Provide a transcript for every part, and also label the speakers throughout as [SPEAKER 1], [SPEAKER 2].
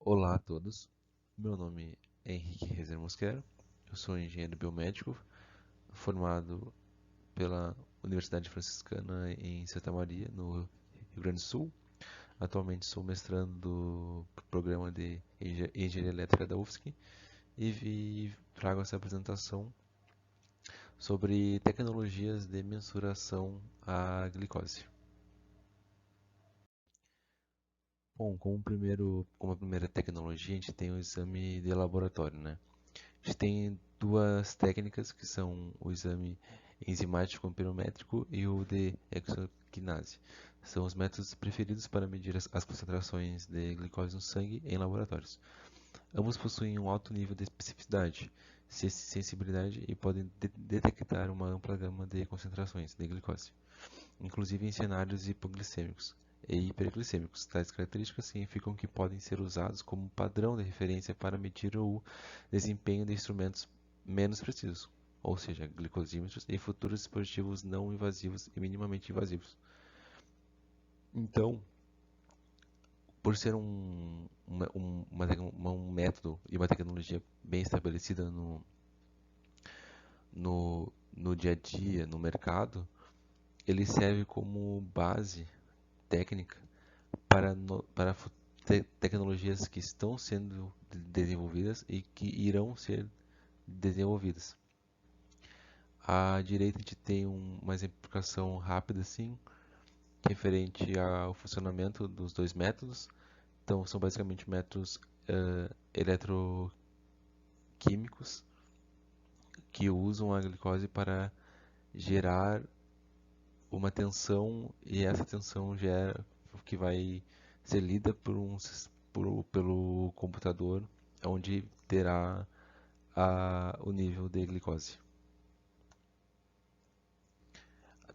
[SPEAKER 1] Olá a todos, meu nome é Henrique Rezer Mosquera, eu sou engenheiro biomédico formado pela Universidade Franciscana em Santa Maria, no Rio Grande do Sul. Atualmente sou mestrando do programa de Engenharia Elétrica da UFSC e trago essa apresentação sobre tecnologias de mensuração à glicose. Bom, como a primeira tecnologia, a gente tem o exame de laboratório, né? A gente tem duas técnicas que são o exame enzimático amperométrico e o de exoquinase. São os métodos preferidos para medir as concentrações de glicose no sangue em laboratórios. Ambos possuem um alto nível de especificidade, sensibilidade e podem detectar uma ampla gama de concentrações de glicose, inclusive em cenários hipoglicêmicos e hiperglicêmicos. Tais características significam que podem ser usados como padrão de referência para medir o desempenho de instrumentos menos precisos, ou seja, glicosímetros, e futuros dispositivos não invasivos e minimamente invasivos. Então, por ser um método e uma tecnologia bem estabelecida no dia a dia, no mercado, ele serve como base técnica para tecnologias que estão sendo desenvolvidas e que irão ser desenvolvidas. À direita a gente tem uma exemplificação rápida assim, referente ao funcionamento dos dois métodos. Então são basicamente métodos eletroquímicos que usam a glicose para gerar uma tensão e essa tensão gera que vai ser lida pelo computador, onde terá o nível de glicose.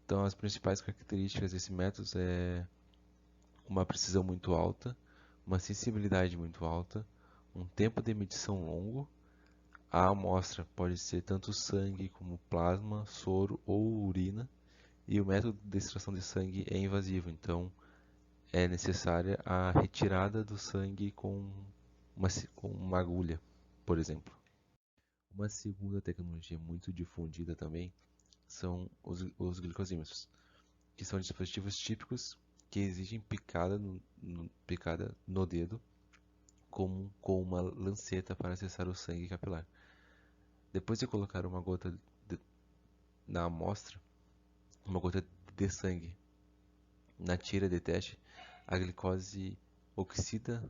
[SPEAKER 1] Então, as principais características desse método é uma precisão muito alta, uma sensibilidade muito alta, um tempo de medição longo. A amostra pode ser tanto sangue como plasma, soro ou urina, e o método de extração de sangue é invasivo, então é necessária a retirada do sangue com uma agulha, por exemplo. Uma segunda tecnologia muito difundida também são os glicosímetros, que são dispositivos típicos que exigem picada no dedo com uma lanceta para acessar o sangue capilar. Depois de colocar uma gota na amostra, uma gota de sangue na tira de teste, a glicose oxida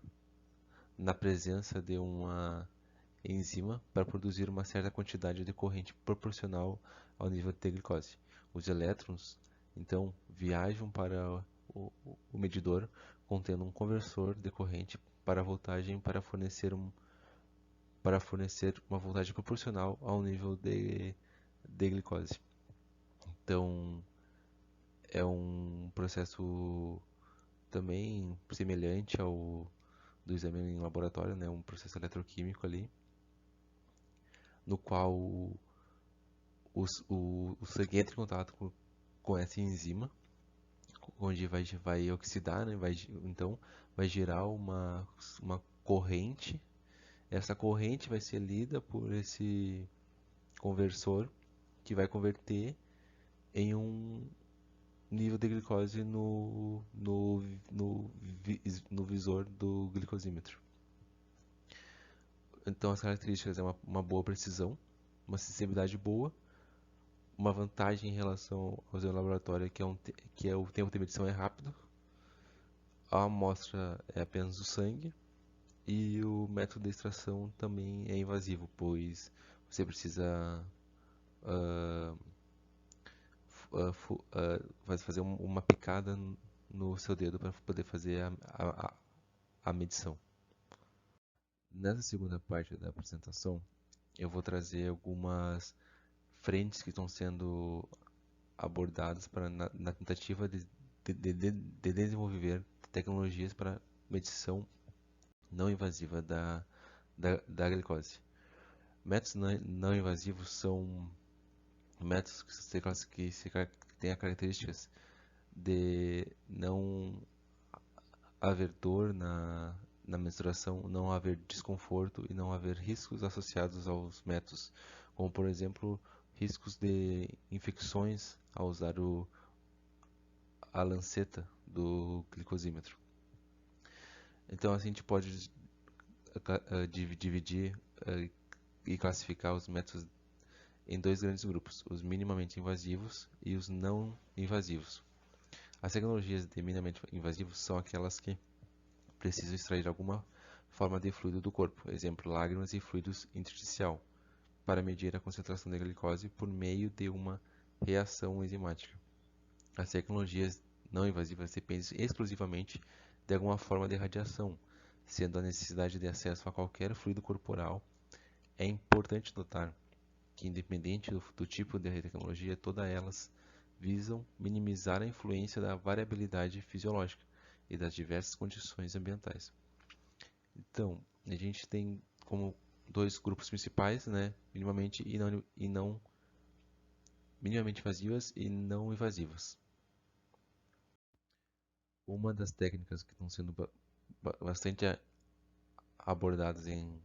[SPEAKER 1] na presença de uma enzima para produzir uma certa quantidade de corrente proporcional ao nível de glicose. Os elétrons, então, viajam para o medidor contendo um conversor de corrente para voltagem para fornecer uma voltagem proporcional ao nível de glicose. Então, é um processo também semelhante ao do exame em laboratório, né? Um processo eletroquímico ali, no qual o sangue entra em contato com essa enzima, onde vai oxidar, né? Então vai gerar uma corrente. Essa corrente vai ser lida por esse conversor, que vai converter em um nível de glicose no visor do glicosímetro. Então as características é uma boa precisão, uma sensibilidade boa, uma vantagem em relação ao exame laboratório que é o tempo de medição é rápido, a amostra é apenas o sangue e o método de extração também é invasivo, pois você precisa uh, fazer uma picada no seu dedo para poder fazer a medição. Nessa segunda parte da apresentação, eu vou trazer algumas frentes que estão sendo abordadas na tentativa de desenvolver tecnologias para medição não invasiva da glicose. Métodos não invasivos são métodos que têm as características de não haver dor na mensuração não haver desconforto e não haver riscos associados aos métodos, como por exemplo riscos de infecções ao usar a lanceta do glicosímetro. Então assim a gente pode dividir e classificar os métodos em dois grandes grupos, os minimamente invasivos e os não invasivos. As tecnologias de minimamente invasivos são aquelas que precisam extrair alguma forma de fluido do corpo, exemplo, lágrimas e fluidos intersticial, para medir a concentração de glicose por meio de uma reação enzimática. As tecnologias não invasivas dependem exclusivamente de alguma forma de radiação, sendo a necessidade de acesso a qualquer fluido corporal. É importante notar que, independente do tipo de tecnologia, todas elas visam minimizar a influência da variabilidade fisiológica e das diversas condições ambientais. Então, a gente tem como dois grupos principais, né, minimamente minimamente invasivas e não invasivas. Uma das técnicas que estão sendo bastante abordadas em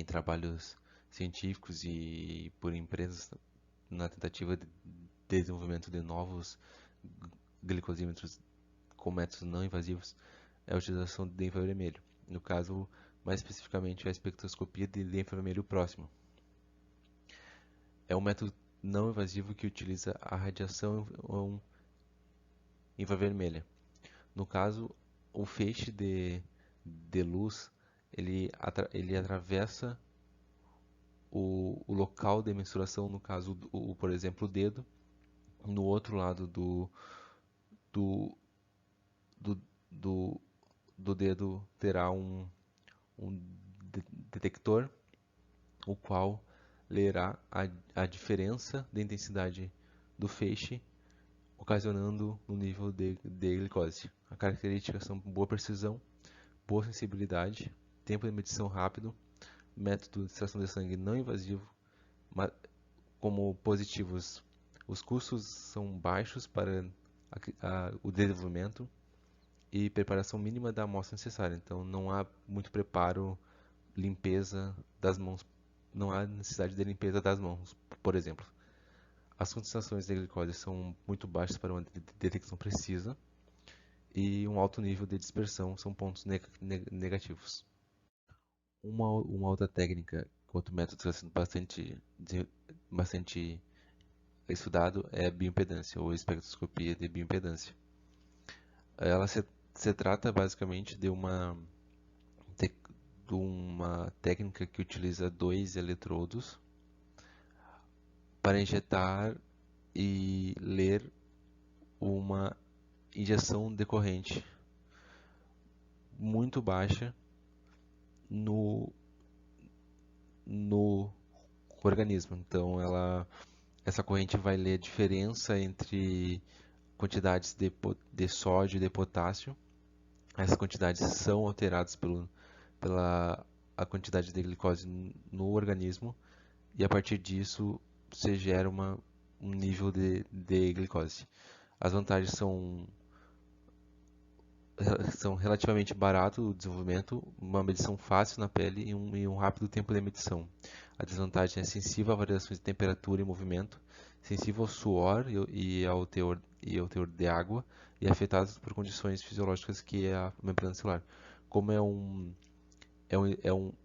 [SPEAKER 1] trabalhos científicos e por empresas na tentativa de desenvolvimento de novos glicosímetros com métodos não invasivos é a utilização de infravermelho. No caso, mais especificamente, a espectroscopia de infravermelho próximo. É um método não invasivo que utiliza a radiação infravermelha. No caso, o feixe de luz ele atravessa o local de mensuração, no caso, por exemplo, o dedo. No outro lado do, do, do, do dedo terá um detector, o qual lerá a diferença de intensidade do feixe, ocasionando um nível de glicose. As características são boa precisão, boa sensibilidade, tempo de medição rápido, método de extração de sangue não invasivo. Como positivos, os custos são baixos para o desenvolvimento e preparação mínima da amostra necessária. Então não há muito preparo, limpeza das mãos, não há necessidade de limpeza das mãos, por exemplo. As concentrações de glicose são muito baixas para uma detecção precisa e um alto nível de dispersão são pontos negativos. Uma outra técnica, outro método que está sendo bastante estudado é a bioimpedância ou espectroscopia de bioimpedância. Ela se trata basicamente de uma técnica que utiliza dois eletrodos para injetar e ler uma injeção de corrente muito baixa no organismo. Então, essa corrente vai ler a diferença entre quantidades de sódio e de potássio. Essas quantidades são alteradas pela a quantidade de glicose no organismo e a partir disso se gera um nível de glicose. As vantagens são relativamente barato o desenvolvimento, uma medição fácil na pele e um rápido tempo de medição. A desvantagem é sensível a variações de temperatura e movimento, sensível ao suor e ao teor de água e afetados por condições fisiológicas que é a membrana celular. Como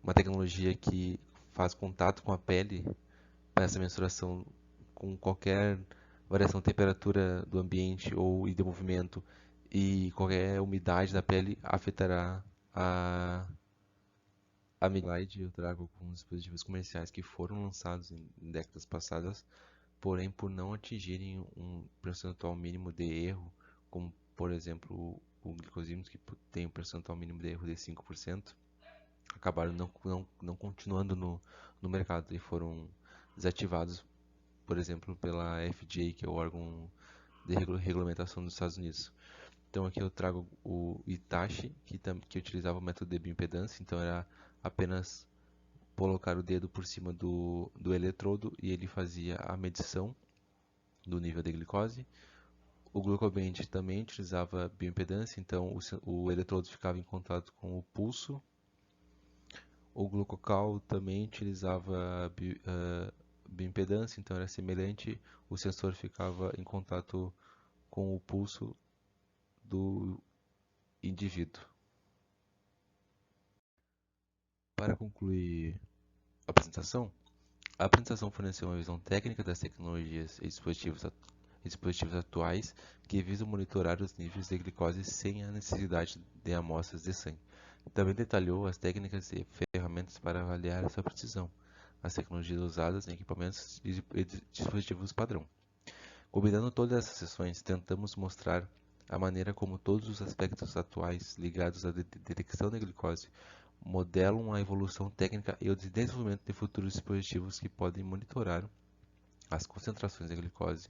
[SPEAKER 1] uma tecnologia que faz contato com a pele para essa mensuração com qualquer variação de temperatura do ambiente ou de movimento e qualquer umidade da pele afetará a slide. Eu trago alguns dispositivos comerciais que foram lançados em décadas passadas, porém por não atingirem um percentual mínimo de erro, como por exemplo o glicosímetro, que tem um percentual mínimo de erro de 5%, acabaram não continuando no mercado e foram desativados, por exemplo, pela FDA, que é o órgão de regulamentação dos Estados Unidos. Então aqui eu trago o Hitachi, que utilizava o método de bioimpedância, então era apenas colocar o dedo por cima do eletrodo e ele fazia a medição do nível de glicose. O glucoband também utilizava bioimpedância, então o eletrodo ficava em contato com o pulso. O glucocal também utilizava bioimpedância, então era semelhante, o sensor ficava em contato com o pulso do indivíduo. Para concluir a apresentação forneceu uma visão técnica das tecnologias e dispositivos atuais que visam monitorar os níveis de glicose sem a necessidade de amostras de sangue. Também detalhou as técnicas e ferramentas para avaliar a sua precisão, as tecnologias usadas em equipamentos e dispositivos padrão. Combinando todas essas sessões, tentamos mostrar a maneira como todos os aspectos atuais ligados à detecção da glicose modelam a evolução técnica e o desenvolvimento de futuros dispositivos que podem monitorar as concentrações de glicose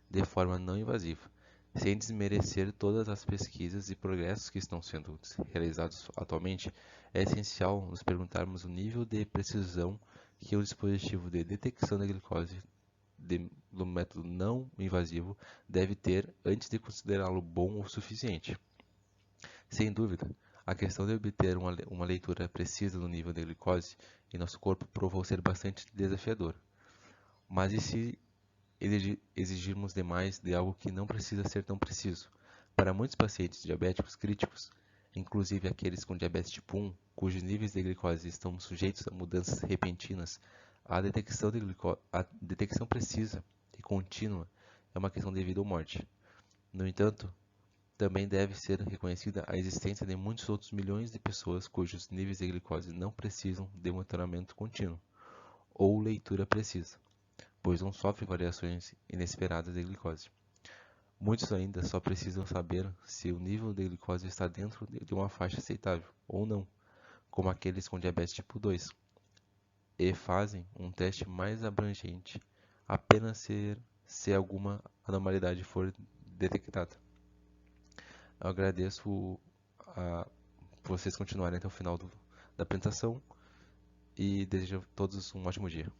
[SPEAKER 1] de forma não invasiva, sem desmerecer todas as pesquisas e progressos que estão sendo realizados atualmente. É essencial nos perguntarmos o nível de precisão que o dispositivo de detecção da glicose do método não invasivo deve ter antes de considerá-lo bom o suficiente. Sem dúvida, a questão de obter uma leitura precisa do nível de glicose em nosso corpo provou ser bastante desafiador. Mas e se exigirmos demais de algo que não precisa ser tão preciso? Para muitos pacientes diabéticos críticos, inclusive aqueles com diabetes tipo 1, cujos níveis de glicose estão sujeitos a mudanças repentinas, a detecção precisa e contínua é uma questão de vida ou morte. No entanto, também deve ser reconhecida a existência de muitos outros milhões de pessoas cujos níveis de glicose não precisam de monitoramento contínuo ou leitura precisa, pois não sofrem variações inesperadas de glicose. Muitos ainda só precisam saber se o nível de glicose está dentro de uma faixa aceitável ou não, como aqueles com diabetes tipo 2, e fazem um teste mais abrangente apenas se alguma anormalidade for detectada. Eu agradeço por vocês continuarem até o final da apresentação e desejo a todos um ótimo dia.